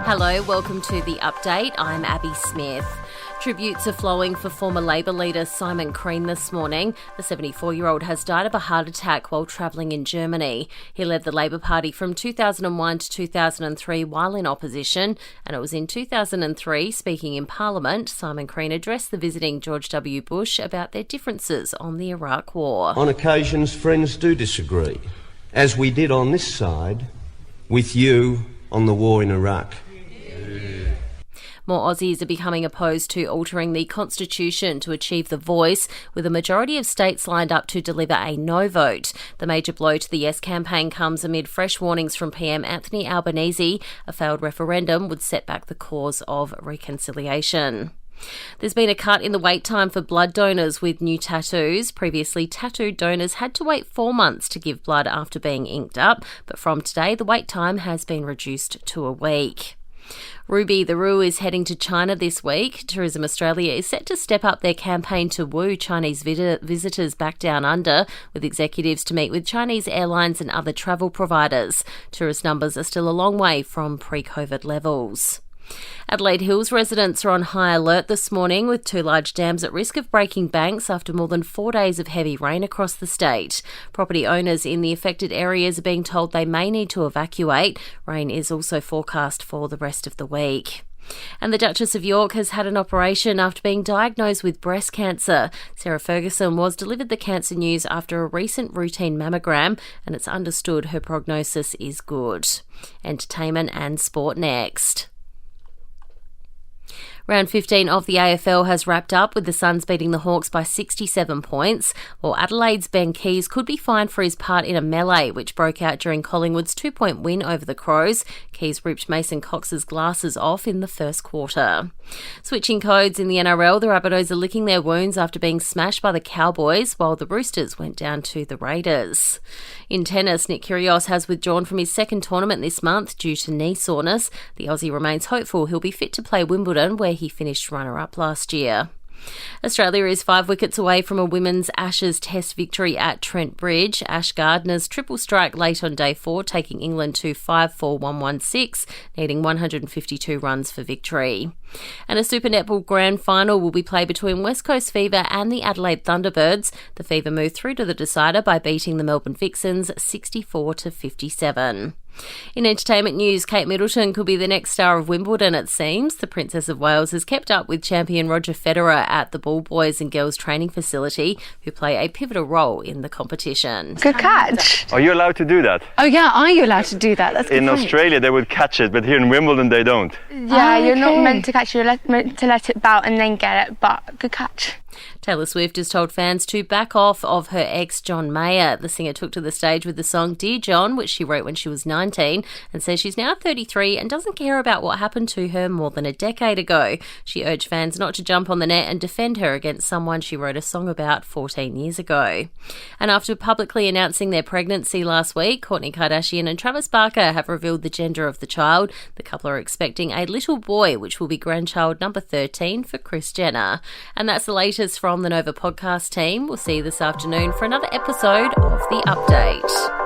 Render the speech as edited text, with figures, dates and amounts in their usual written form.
Hello, welcome to The Update. I'm Abby Smith. Tributes are flowing for former Labor Leader Simon Crean this morning. The 74-year-old has died of a heart attack while travelling in Germany. He led the Labor Party from 2001 to 2003 while in opposition, and it was in 2003, speaking in Parliament, Simon Crean addressed the visiting George W. Bush about their differences on the Iraq War. On occasions, friends do disagree, as we did on this side with you on the war in Iraq. More Aussies are becoming opposed to altering the constitution to achieve the voice, with a majority of states lined up to deliver a no vote. The major blow to the Yes campaign comes amid fresh warnings from PM Anthony Albanese. A failed referendum would set back the cause of reconciliation. There's been a cut in the wait time for blood donors with new tattoos. Previously, tattooed donors had to wait 4 months to give blood after being inked up, but from today, the wait time has been reduced to a week. Ruby the Roo is heading to China this week. Tourism Australia is set to step up their campaign to woo Chinese visitors back down under, with executives to meet with Chinese airlines and other travel providers. Tourist numbers are still a long way from pre-COVID levels. Adelaide Hills residents are on high alert this morning, with 2 large dams at risk of breaking banks after more than 4 days of heavy rain across the state. Property owners in the affected areas are being told they may need to evacuate. Rain is also forecast for the rest of the week. And the Duchess of York has had an operation after being diagnosed with breast cancer. Sarah Ferguson was delivered the cancer news after a recent routine mammogram, and it's understood her prognosis is good. Entertainment and sport next. Round 15 of the AFL has wrapped up, with the Suns beating the Hawks by 67 points, while Adelaide's Ben Keays could be fined for his part in a melee which broke out during Collingwood's 2-point win over the Crows. Keays ripped Mason Cox's glasses off in the first quarter. Switching codes in the NRL, the Rabbitohs are licking their wounds after being smashed by the Cowboys, while the Roosters went down to the Raiders. In tennis, Nick Kyrgios has withdrawn from his second tournament this month due to knee soreness. The Aussie remains hopeful he'll be fit to play Wimbledon, where he finished runner-up last year. Australia is 5 wickets away from a women's Ashes Test victory at Trent Bridge. Ash Gardner's triple strike late on day 4, taking England to 5-4-1-1-6, needing 152 runs for victory. And a Super Netball Grand Final will be played between West Coast Fever and the Adelaide Thunderbirds. The Fever moved through to the decider by beating the Melbourne Vixens 64-57. In entertainment news, Kate Middleton could be the next star of Wimbledon, it seems. The Princess of Wales has kept up with champion Roger Federer at the Ball Boys and Girls Training Facility, who play a pivotal role in the competition. Good catch. Are you allowed to do that? Oh yeah, are you allowed to do that? That's good in point. Australia they would catch it, but here in Wimbledon they don't. Yeah, you're not meant to catch it, you're meant to let it bout and then get it, but good catch. Taylor Swift has told fans to back off of her ex John Mayer. The singer took to the stage with the song Dear John, which she wrote when she was 19, and says she's now 33 and doesn't care about what happened to her more than a decade ago. She urged fans not to jump on the net and defend her against someone she wrote a song about 14 years ago. And after publicly announcing their pregnancy last week, Kourtney Kardashian and Travis Barker have revealed the gender of the child. The couple are expecting a little boy, which will be grandchild number 13 for Kris Jenner. And that's the latest from the Nova podcast team. We'll see you this afternoon for another episode of The Update.